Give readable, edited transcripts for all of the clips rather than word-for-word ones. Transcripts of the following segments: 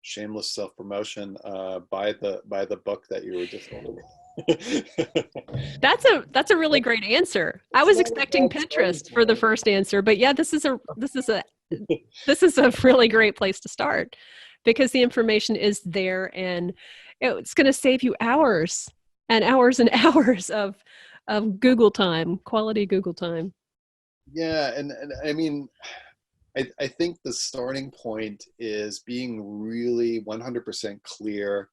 shameless self-promotion, buy the book that you were just holding. That's a really great answer. I It's was not a expecting bad starting Pinterest for the point. first answer, but yeah, this is a really great place to start because the information is there and it's going to save you hours and hours and hours of Google time, quality Google time. Yeah, and I mean, I think the starting point is being really 100% clear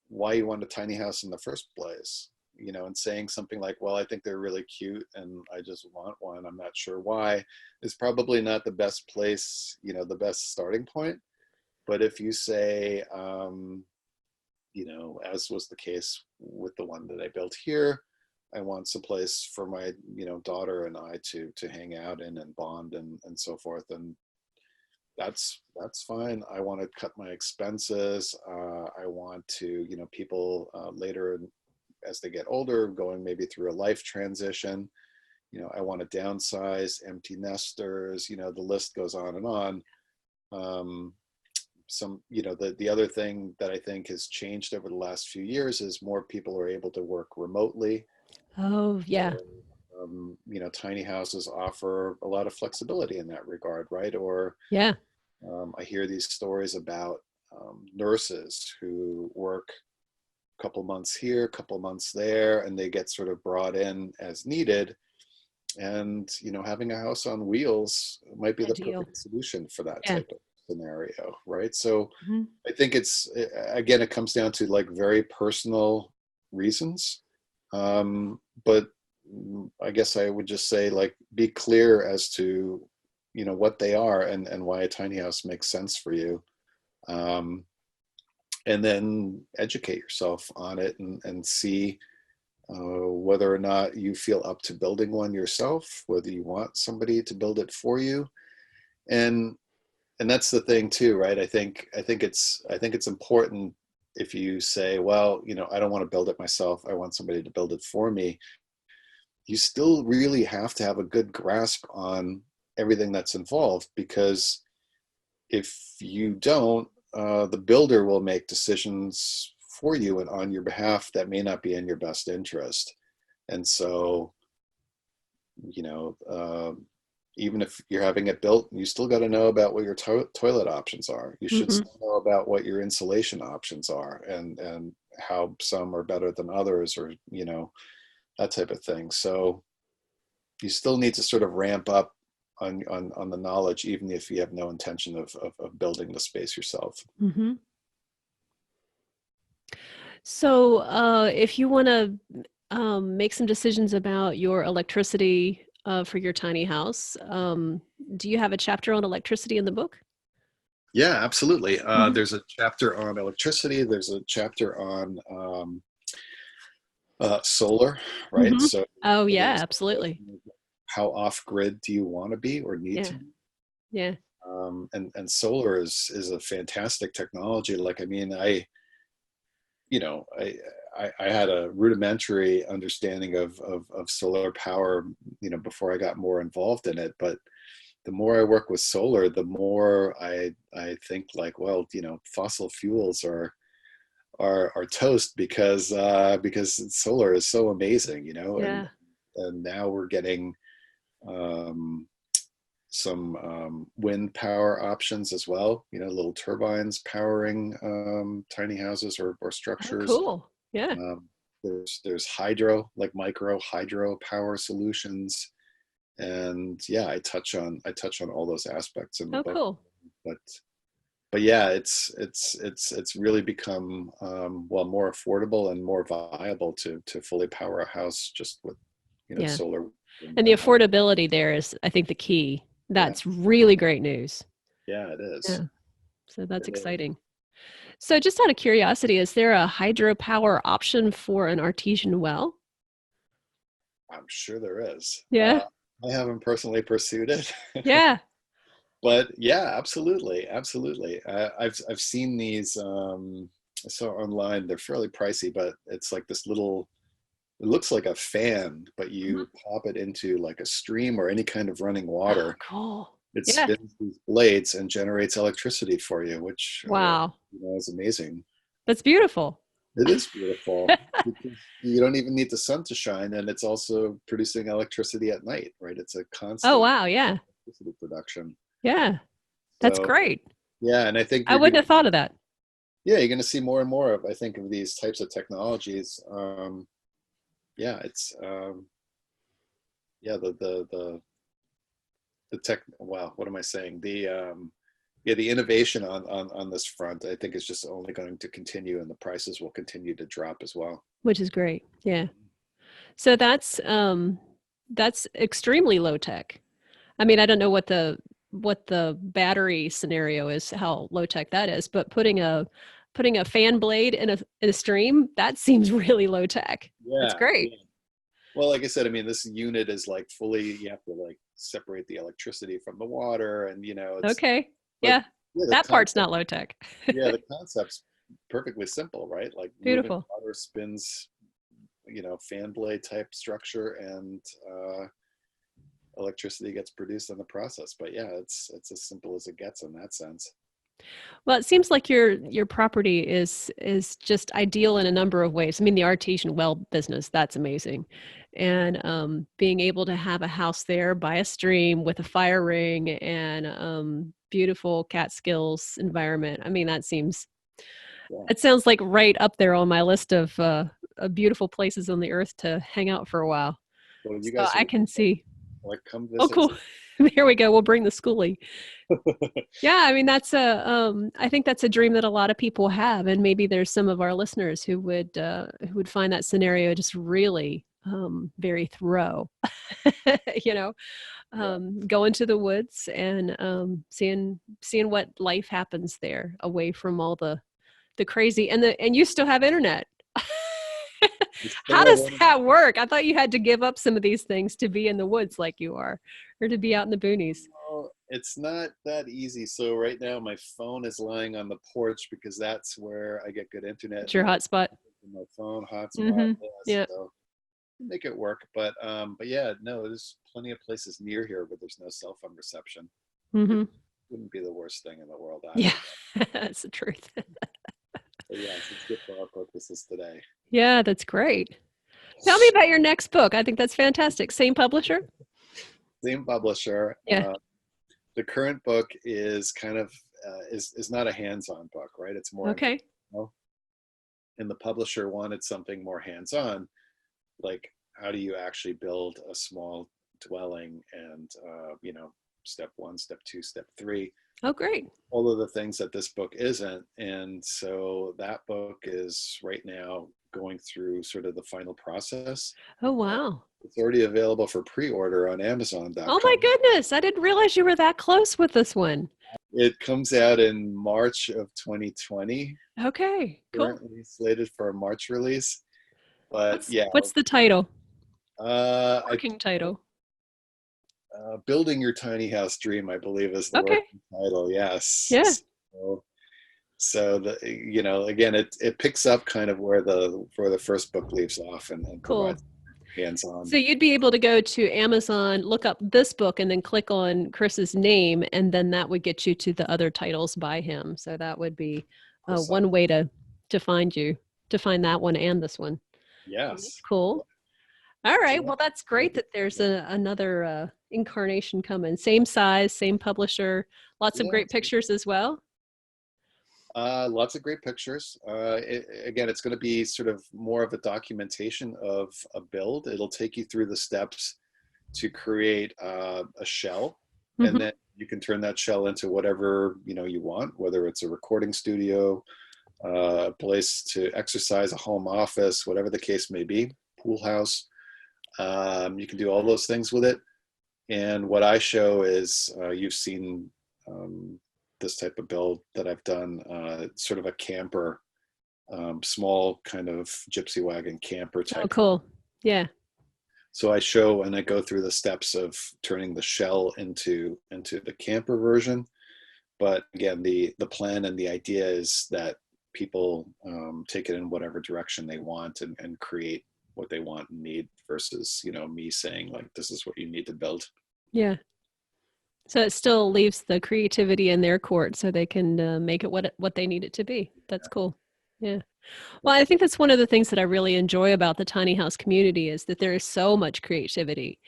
why you want a tiny house in the first place, and saying something like, well, I think they're really cute and I just want one. I'm not sure why, is probably not the best place, the best starting point. But if you say, as was the case with the one that I built here, I want some place for my, daughter and I to hang out in and bond and so forth. And that's fine. I want to cut my expenses. I want to, people later as they get older, going maybe through a life transition, I want to downsize, empty nesters, the list goes on and on. The other thing that I think has changed over the last few years is more people are able to work remotely. Oh, yeah. Tiny houses offer a lot of flexibility in that regard, right? Or Yeah. I hear these stories about nurses who work a couple months here, a couple months there, and they get sort of brought in as needed. And, having a house on wheels might be the Ideal. perfect solution for that Yeah. type of scenario, right? So Mhm. I think again, it comes down to like very personal reasons. But I guess I would just say, like, be clear as to, what they are and why a tiny house makes sense for you. Um, and then educate yourself on it and see whether or not you feel up to building one yourself, whether you want somebody to build it for you. And and that's the thing too, right? I think it's important if you say, well, I don't want to build it myself. I want somebody to build it for me. You still really have to have a good grasp on everything that's involved, because if you don't, the builder will make decisions for you and on your behalf that may not be in your best interest. And so, you know, uh, even if you're having it built, you still got to know about what your toilet options are. You should Mhm. still know about what your insulation options are, and how some are better than others, or that type of thing. So you still need to sort of ramp up on the knowledge, even if you have no intention of building the space yourself. Mhm. So, if you want to make some decisions about your electricity for your tiny house, do you have a chapter on electricity in the book? Yeah, absolutely. Mhm. There's a chapter on electricity. There's a chapter on solar, right? Mhm. So Oh, yeah, there's the absolutely. question of how off grid do you want to be or need to Yeah, be? yeah. And solar is a fantastic technology. Like, I mean, you know, I, I had a rudimentary understanding of solar power, before I got more involved in it. But the more I work with solar, the more I think like, well, fossil fuels are toast, because solar is so amazing, Yeah. and now we're getting um, some wind power options as well. Little turbines powering tiny houses or Oh, structures. cool. Yeah. Um, there's hydro, like micro hydro power solutions, and yeah, I touch on all those aspects in the Oh, book. cool. But yeah, it's really become, well, more affordable and more viable to fully power a house just with Yeah. solar And the and hydro. affordability there is, I think, the key. Yeah, That's really great news. yeah, it is. Yeah. So that's It is. exciting. So just out of curiosity, is there a hydropower option for an artesian well? I'm sure there is. Yeah. I haven't personally pursued it, Yeah. but yeah, absolutely, absolutely. I've seen these. I saw online. They're fairly pricey, but it's like this little. It looks like a fan, but Mhm. you pop it into like a stream or any kind of running Oh, water, cool. It Yeah. spins these blades and generates electricity for you, which Wow. is amazing. That's beautiful. It is beautiful because you don't even need the sun to shine, and it's also producing electricity at night, right? It's a Oh, constant wow. Yeah. electricity production. Yeah. That's So great. yeah, and I think I you're wouldn't gonna have thought of that. yeah, you're gonna see more and more of, I think, of these types of technologies. Yeah, it's yeah, the tech. Wow, what am I saying? Yeah, the innovation on this front, I think, is just only going to continue, and the prices will continue to drop as well. Which is great. Yeah. So that's extremely low tech. I mean, I don't know what the battery scenario is, how low tech that is, but putting a fan blade in a stream, that seems really low tech. That's Yeah, great. yeah. Well, like I said, I mean, this unit is like fully, you have to like separate the electricity from the water, and it's, Okay. but Yeah. yeah, the That part's concept, not low tech. yeah, the concept's perfectly simple, right? Like moving Beautiful. water spins, fan blade type structure, and electricity gets produced in the process. But yeah, it's as simple as it gets in that sense. Well, it seems like your property is just ideal in a number of ways. I mean, the artesian well business, that's amazing. And being able to have a house there by a stream with a fire ring and beautiful Catskills environment. I mean, Yeah. it sounds like right up there on my list of beautiful places on the earth to hang out for a while. Well, you So guys I are can see. like come Oh, visit. cool. There we go. We'll bring the schoolie. Yeah, I mean I think that's a dream that a lot of people have, and maybe there's some of our listeners who would find that scenario just really very thorough. you know, Yeah. go into the woods and seeing what life happens there, away from all the crazy and you still have internet. You How still have does internet. that work? I thought you had to give up some of these things to be in the woods like you are, or to be out in the boonies. Well, it's not that easy. So right now my phone is lying on the porch because that's where I get good internet, It's and your I can hotspot. use my phone hotspot. Mm-hmm. Yeah, Yeah. so make it work. But yeah, no, there's plenty of places near here where there's no cell phone reception. It Mm-hmm. wouldn't be the worst thing in the world Yeah. either. That's the truth. But yes, it's good for our purposes today. Yeah, that's great. Tell me about your next book. I think that's fantastic. Same publisher? Same publisher. Yeah. The current book is kind of is not a hands-on book, right? It's more Okay. informational, and the publisher wanted something more hands-on, like how do you actually build a small dwelling, and step one, step two, step three, Oh, great. all of the things that this book isn't. And so that book is right now going through sort of the final process. Oh, Uh, wow. it's already available for pre-order on Oh my Amazon.com. goodness. I didn't realize you were that close with this one. It comes out in March of 2020, Okay, cool. currently slated for a March release. But yeah, What's the title? I Working title. Building Your Tiny House Dream, I believe, is the Okay. working title. Yeah, Yes. So the again, it picks up kind of where the first book leaves off, and cool. provides hands-on. So you'd be able to go to Amazon, look up this book, and then click on Chris's name, and then that would get you to the other titles by him. So that would be Precise. one way to find you, to find that one and this one. Well, that's Yes. cool. All right. Yeah. Well, that's great that there's another incarnation coming. Same size, same publisher, lots of Yeah. great pictures as well. Lots of great pictures. Again, it's going to be sort of more of a documentation of a build. It'll take you through the steps to create a shell, and Hmm. then you can turn that shell into whatever you want, whether it's a recording studio, a place to exercise, a home office, whatever the case may be, pool house. You can do all those things with it. And what I show is, you've seen this type of build that I've done, sort of a camper, small kind of gypsy wagon camper Oh, type. cool. Yeah. So I show and I go through the steps of turning the shell into the camper version. But again, the plan and the idea is that people take it in whatever direction they want, and create what they want and need, versus me saying like this is what you need to build. Yeah. So it still leaves the creativity in their court so they can make it what they need it to be. That's cool. Yeah. Well, I think that's one of the things that I really enjoy about the tiny house community is that there is so much creativity.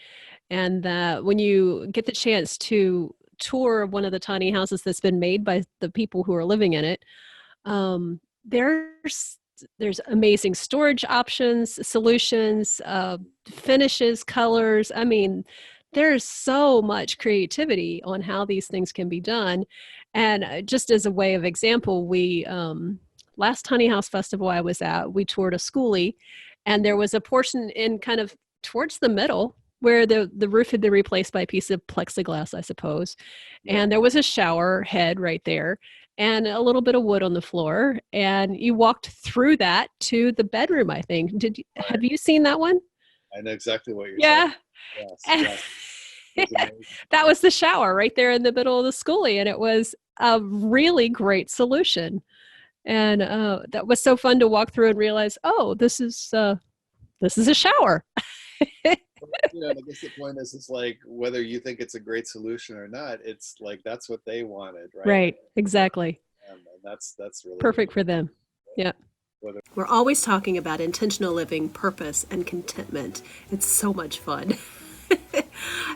And that when you get the chance to tour one of the tiny houses that's been made by the people who are living in it, there's amazing storage options, solutions, finishes, colors. I mean, there's so much creativity on how these things can be done. And just as a way of example, we last tiny house festival I was at, we toured a schoolie, and there was a portion in kind of towards the middle where the roof had been replaced by a piece of plexiglass, I suppose. And there was a shower head right there and a little bit of wood on the floor. And you walked through that to the bedroom, I think. Have you seen that one? I know exactly what you're Yeah. saying. Yes. That was the shower right there in the middle of the schoolie. And it was a really great solution. And that was so fun to walk through and realize, oh, this is a shower. I guess the point is like whether you think it's a great solution or not, it's like that's what they wanted, right? Right, exactly. And that's really perfect for them. Yeah. We're always talking about intentional living, purpose, and contentment. It's so much fun.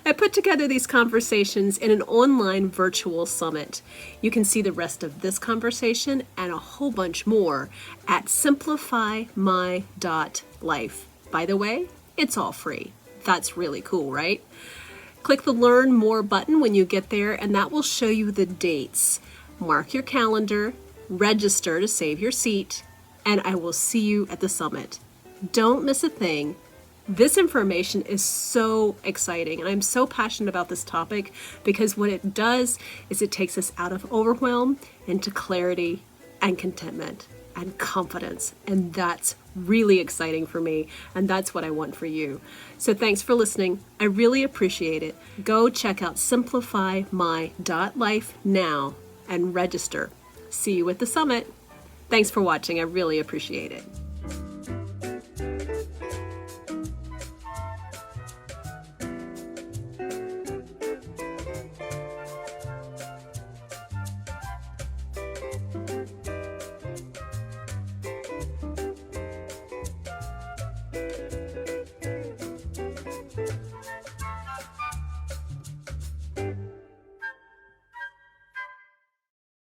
I put together these conversations in an online virtual summit. You can see the rest of this conversation and a whole bunch more at simplifymy.life. By the way, it's all free. That's really cool, right? Click the Learn More button when you get there, and that will show you the dates. Mark your calendar, register to save your seat, and I will see you at the summit. Don't miss a thing. This information is so exciting, and I'm so passionate about this topic because what it does is it takes us out of overwhelm into clarity and contentment and confidence, and that's really exciting for me, and that's what I want for you. So thanks for listening. I really appreciate it. Go check out simplifymy.life now and register. See you at the summit. Thanks for watching. I really appreciate it.